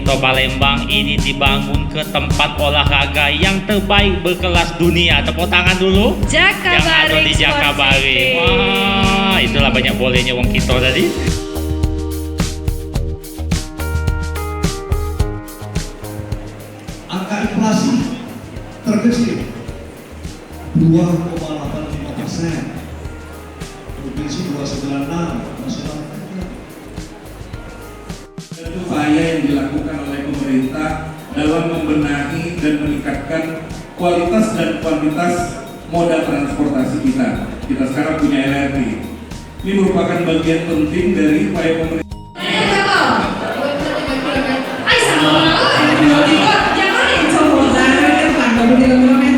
Kota Palembang ini dibangun ke tempat olahraga yang terbaik berkelas dunia. Tepuk tangan dulu. Yang ada di Jakabaring. Wah, itulah banyak bolehnya wong kita tadi. Angka inflasi terkecil 2,85%, provinsi 296, nasional. Upaya yang dilakukan oleh pemerintah dalam membenahi dan meningkatkan kualitas dan kuantitas moda transportasi kita. Kita sekarang punya LRT. Ini merupakan bagian penting dari upaya pemerintah. Jangan